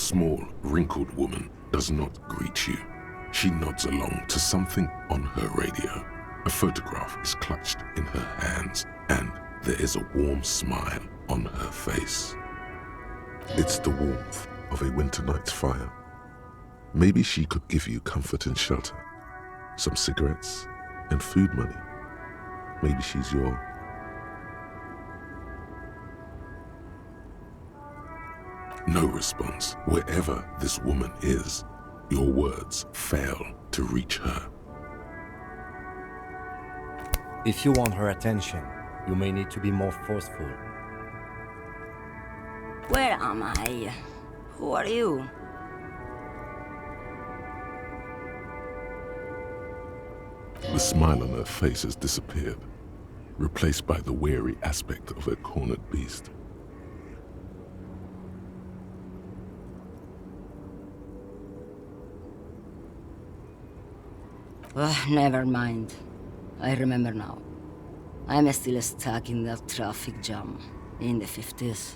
small, wrinkled woman does not greet you. She nods along to something on her radio. A photograph is clutched in her hands, and there is a warm smile on her face. It's the warmth of a winter night's fire. Maybe she could give you comfort and shelter, some cigarettes and food money. Maybe she's your... No response. Wherever this woman is, your words fail to reach her. If you want her attention, you may need to be more forceful. Where am I? Who are you? The smile on her face has disappeared, replaced by the weary aspect of a cornered beast. Never mind. I remember now. I'm still stuck in that traffic jam in the 50s.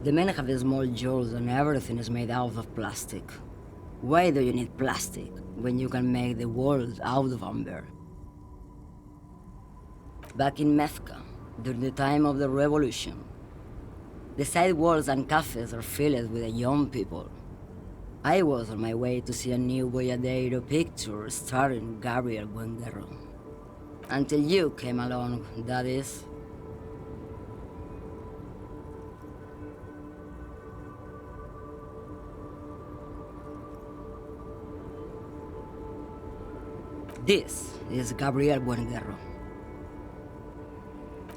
The men have small jaws and everything is made out of plastic. Why do you need plastic when you can make the world out of amber? Back in Mecca, during the time of the revolution, the sidewalks and cafes are filled with young people. I was on my way to see a new Boyadero picture starring Gabriel Buenguerro. Until you came along, that is. This is Gabriel Buenguerro.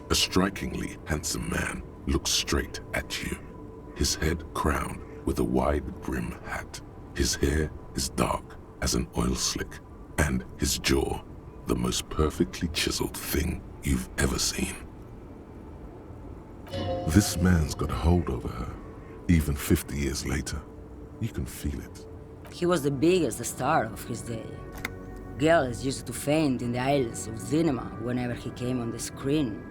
A strikingly handsome man looks straight at you, his head crowned with a wide brim hat. His hair is dark as an oil slick, and his jaw the most perfectly chiseled thing you've ever seen. This man's got a hold over her, even 50 years later. You can feel it. He was the biggest star of his day. Girls used to faint in the aisles of cinema whenever he came on the screen.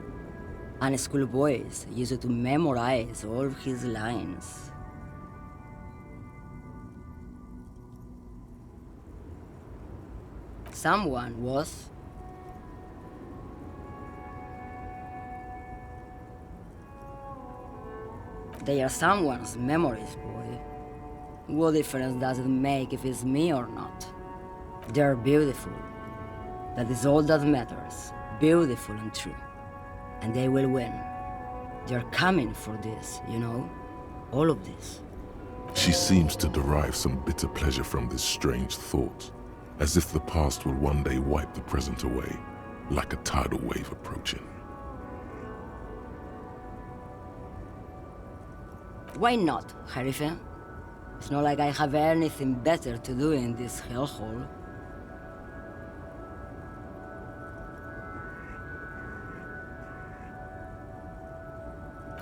And schoolboys used to memorize all of his lines. Someone was. They are someone's memories, boy. What difference does it make if it's me or not? They're beautiful. That is all that matters. Beautiful and true. And they will win. They're coming for this, you know? All of this. She seems to derive some bitter pleasure from this strange thought, as if the past will one day wipe the present away, like a tidal wave approaching. Why not, Harife? It's not like I have anything better to do in this hellhole.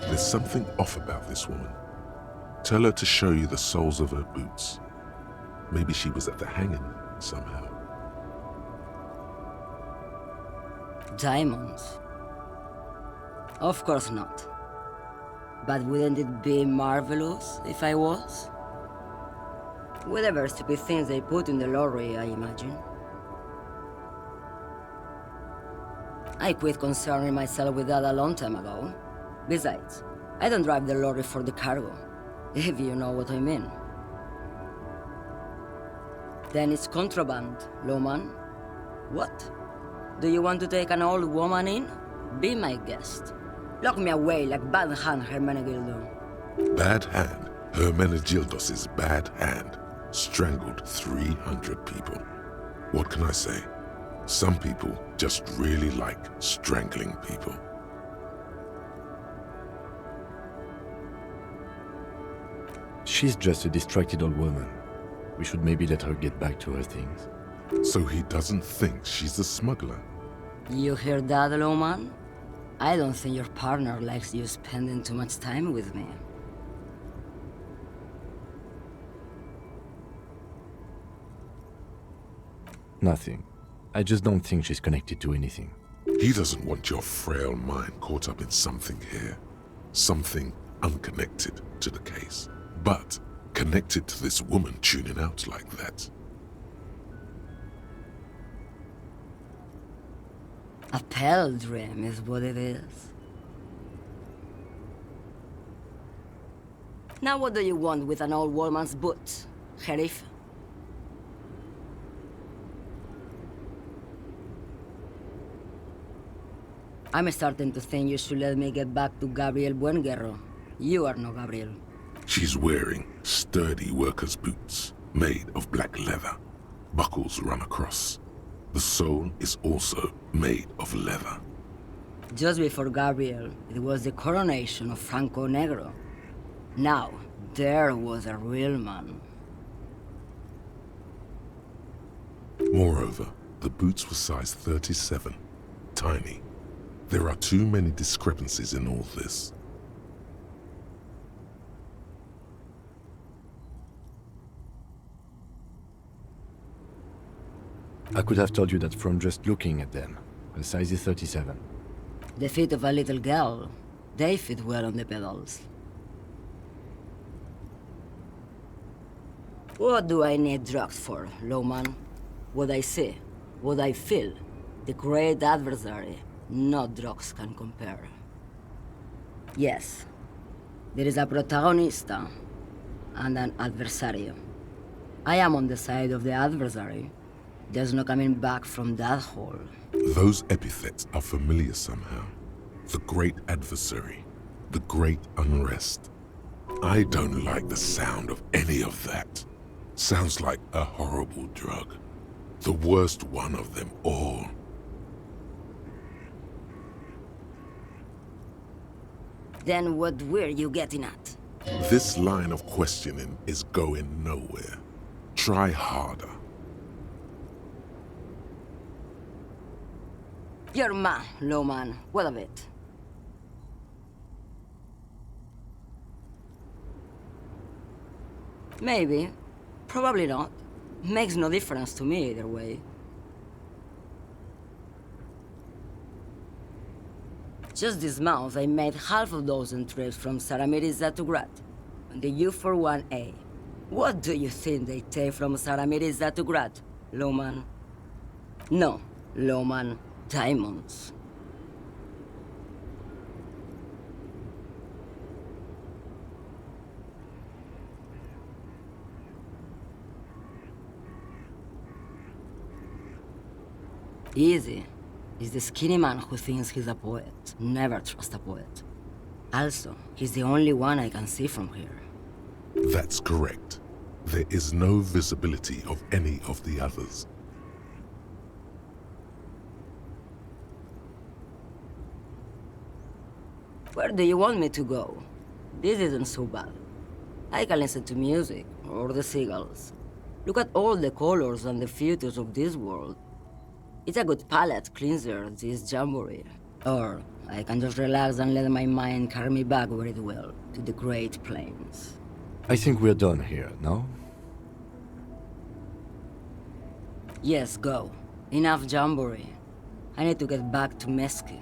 There's something off about this woman. Tell her to show you the soles of her boots. Maybe she was at the hanging somehow. Diamonds? Of course not. But wouldn't it be marvelous if I was? Whatever stupid things they put in the lorry, I imagine. I quit concerning myself with that a long time ago. Besides, I don't drive the lorry for the cargo, if you know what I mean. Then it's contraband, lawman. What? Do you want to take an old woman in? Be my guest. Lock me away like Bad Hand Hermenegildo. Bad Hand? Hermenegildos' bad hand strangled 300 people. What can I say? Some people just really like strangling people. She's just a distracted old woman. We should maybe let her get back to her things. So he doesn't think she's a smuggler? You hear that, lawman? I don't think your partner likes you spending too much time with me. Nothing. I just don't think she's connected to anything. He doesn't want your frail mind caught up in something here. Something unconnected to the case, but connected to this woman tuning out like that. A pale dream is what it is. Now what do you want with an old woman's boot, Sheriff? I'm starting to think you should let me get back to Gabriel Buenguerro. You are no Gabriel. She's wearing sturdy worker's boots made of black leather. Buckles run across. The sole is also made of leather. Just before Gabriel, it was the coronation of Franco Negro. Now, there was a real man. Moreover, the boots were size 37. Tiny. There are too many discrepancies in all this. I could have told you that from just looking at them. The size is 37. The feet of a little girl, they fit well on the pedals. What do I need drugs for, Lowman? What I see, what I feel, the great adversary, no drugs can compare. Yes, there is a protagonista and an adversario. I am on the side of the adversary. There's no coming back from that hole. Those epithets are familiar somehow. The great adversary, the great unrest. I don't like the sound of any of that. Sounds like a horrible drug. The worst one of them all. Then what were you getting at? This line of questioning is going nowhere. Try harder. You're mad, Lowman. What of it? Maybe. Probably not. Makes no difference to me either way. Just this month, I made half a dozen trips from Saramiriza to Grad, on the U41A. What do you think they take from Saramiriza to Grad, Lowman? No, Lowman, diamonds. Easy. He's the skinny man who thinks he's a poet. Never trust a poet. Also, he's the only one I can see from here. That's correct. There is no visibility of any of the others. Where do you want me to go? This isn't so bad. I can listen to music, or the seagulls. Look at all the colors and the features of this world. It's a good palate cleanser, this jamboree. Or I can just relax and let my mind carry me back where it will, to the Great Plains. I think we're done here, no? Yes, go. Enough jamboree. I need to get back to Mesquite.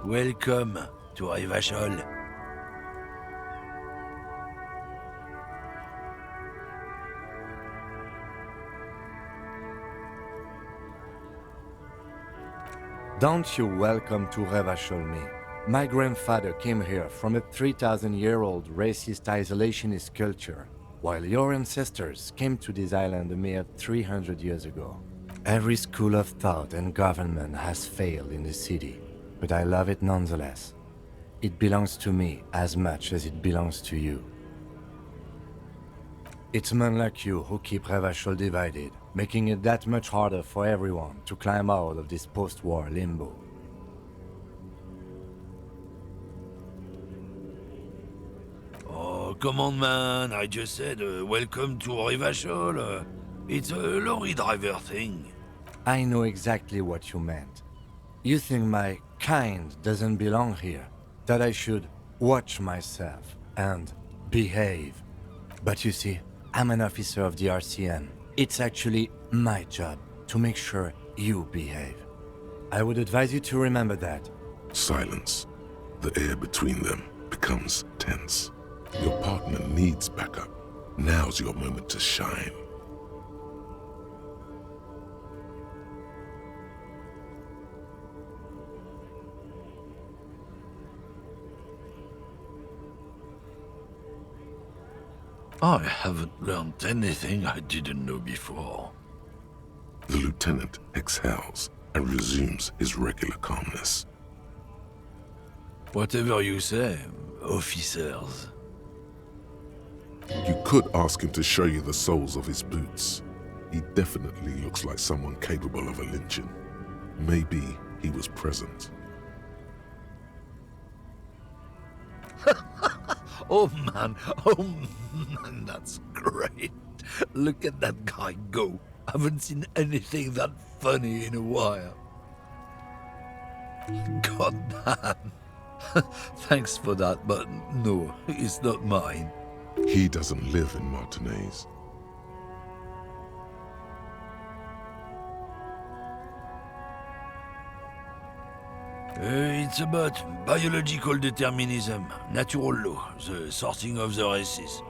Welcome to Revachol. Don't you welcome to Revachol me. My grandfather came here from a 3,000-year-old racist isolationist culture, while your ancestors came to this island a mere 300 years ago. Every school of thought and government has failed in the city, but I love it nonetheless. It belongs to me as much as it belongs to you. It's men like you who keep Revachol divided, making it that much harder for everyone to climb out of this post-war limbo. Oh, come on, man. I just said, welcome to Revachol. It's a lorry driver thing. I know exactly what you meant. You think my kind doesn't belong here, that I should watch myself and behave. But you see, I'm an officer of the RCM. It's actually my job to make sure you behave. I would advise you to remember that. Silence. The air between them becomes tense. Your partner needs backup. Now's your moment to shine. I haven't learned anything I didn't know before. The lieutenant exhales and resumes his regular calmness. Whatever you say, officers. You could ask him to show you the soles of his boots. He definitely looks like someone capable of a lynching. Maybe he was present. Oh man, that's great. Look at that guy go. Haven't seen anything that funny in a while. God damn. Thanks for that, but no, it's not mine. He doesn't live in Martinez. It's about biological determinism, natural law, the sorting of the races.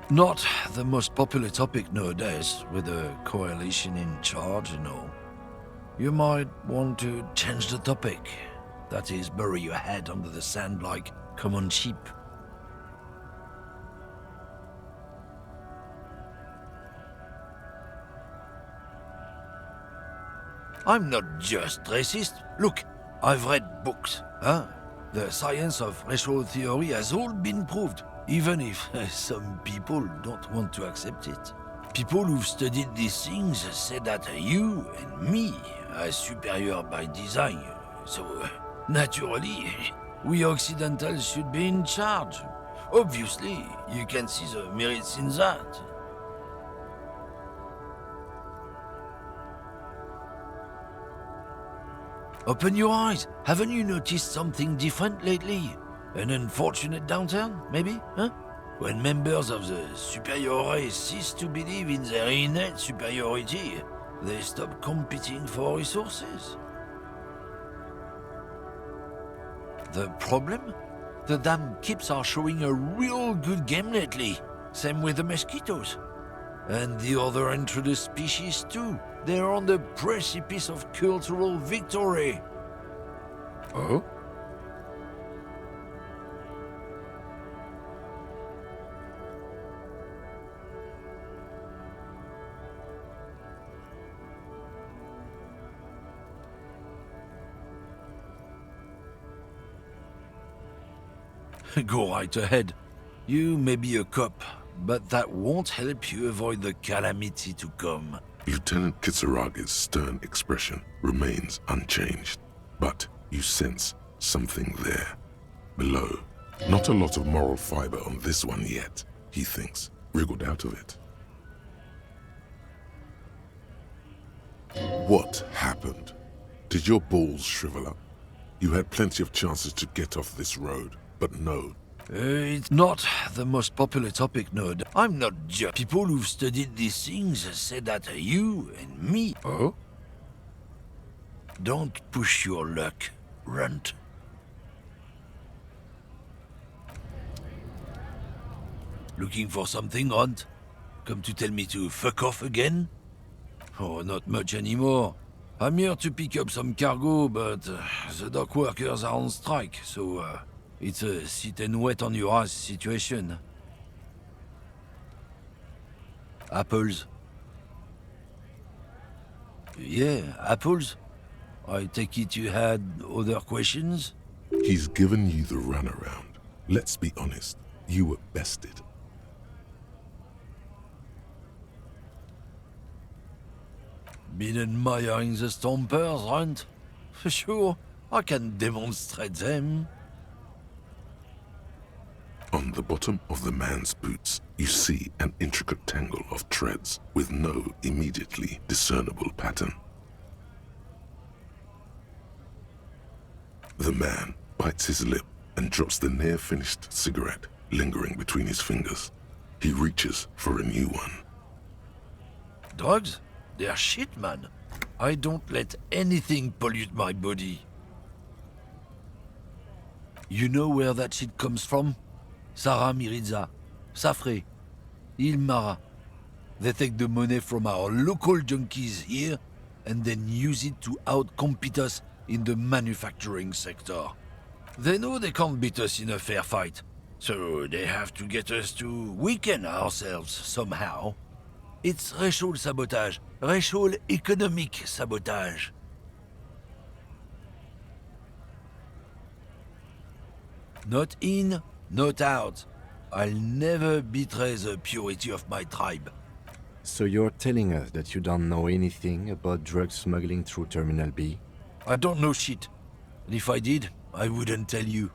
Not the most popular topic nowadays, with the coalition in charge and all. You might want to change the topic. That is, bury your head under the sand like common sheep. I'm not just racist. Look, I've read books, huh? The science of racial theory has all been proved, even if some people don't want to accept it. People who've studied these things say that you and me are superior by design, so naturally, we Occidentals should be in charge. Obviously, you can see the merits in that. Open your eyes. Haven't you noticed something different lately? An unfortunate downturn, maybe, huh? When members of the superior race cease to believe in their innate superiority, they stop competing for resources. The problem? The damn kips are showing a real good game lately. Same with the mosquitoes. And the other introduced species too. They're on the precipice of cultural victory. Oh? Go right ahead. You may be a cop, but that won't help you avoid the calamity to come. Lieutenant Kitsarage's stern expression remains unchanged, but you sense something there. Below. Not a lot of moral fiber on this one yet, he thinks, wriggled out of it. What happened? Did your balls shrivel up? You had plenty of chances to get off this road, but no. It's not the most popular topic, no. I'm not just... People who've studied these things say that you and me... Oh? Don't push your luck. runt. Looking for something, Runt? Come to tell me to fuck off again? Oh, not much anymore. I'm here to pick up some cargo, but the dock workers are on strike, so it's a sit and wait on your ass situation. Apples. Yeah, apples? I take it you had other questions? He's given you the runaround. Let's be honest, you were bested. Been admiring the stompers, Runt? Sure, I can demonstrate them. On the bottom of the man's boots, you see an intricate tangle of treads with no immediately discernible pattern. The man bites his lip and drops the near-finished cigarette lingering between his fingers. He reaches for a new one. Drugs? They're shit, man. I don't let anything pollute my body. You know where that shit comes from? Sarah Mirizza, Safre, Ilmara. They take the money from our local junkies here and then use it to outcompete us in the manufacturing sector. They know they can't beat us in a fair fight, so they have to get us to weaken ourselves somehow. It's racial sabotage, racial economic sabotage. Not in, not out. I'll never betray the purity of my tribe. So you're telling us that you don't know anything about drug smuggling through Terminal B? I don't know shit. And if I did, I wouldn't tell you.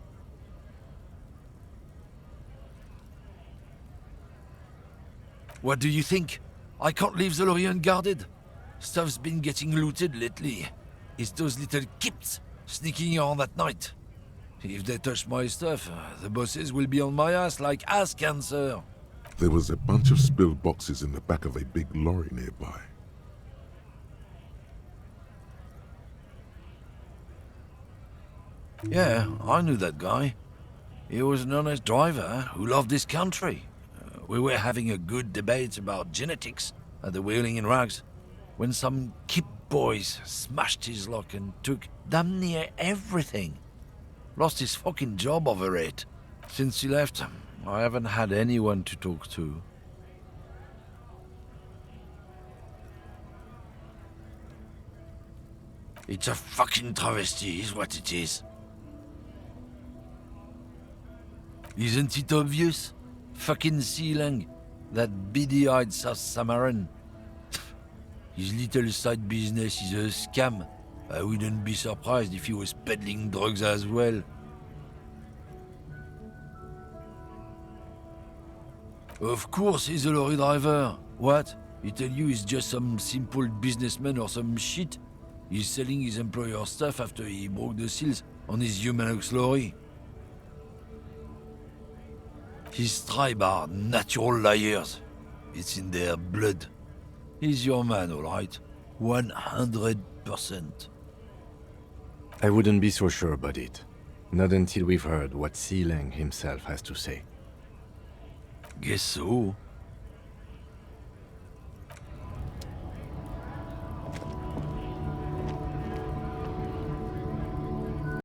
What do you think? I can't leave the lorry unguarded. Stuff's been getting looted lately. It's those little kips sneaking around at night. If they touch my stuff, the bosses will be on my ass like ass cancer. There was a bunch of spilled boxes in the back of a big lorry nearby. Yeah, I knew that guy. He was an honest driver who loved this country. We were having a good debate about genetics at the Wheeling in Rags when some kip boys smashed his lock and took damn near everything. Lost his fucking job over it. Since he left, I haven't had anyone to talk to. It's a fucking travesty, is what it is. Isn't it obvious? Fucking Sealang, that beady-eyed South Samaran. His little side business is a scam. I wouldn't be surprised if he was peddling drugs as well. Of course he's a lorry driver. What? He tell you he's just some simple businessman or some shit? He's selling his employer's stuff after he broke the seals on his Humanox lorry. His tribe are natural liars. It's in their blood. He's your man, all right. 100%. I wouldn't be so sure about it. Not until we've heard what Sealang himself has to say. Guess so.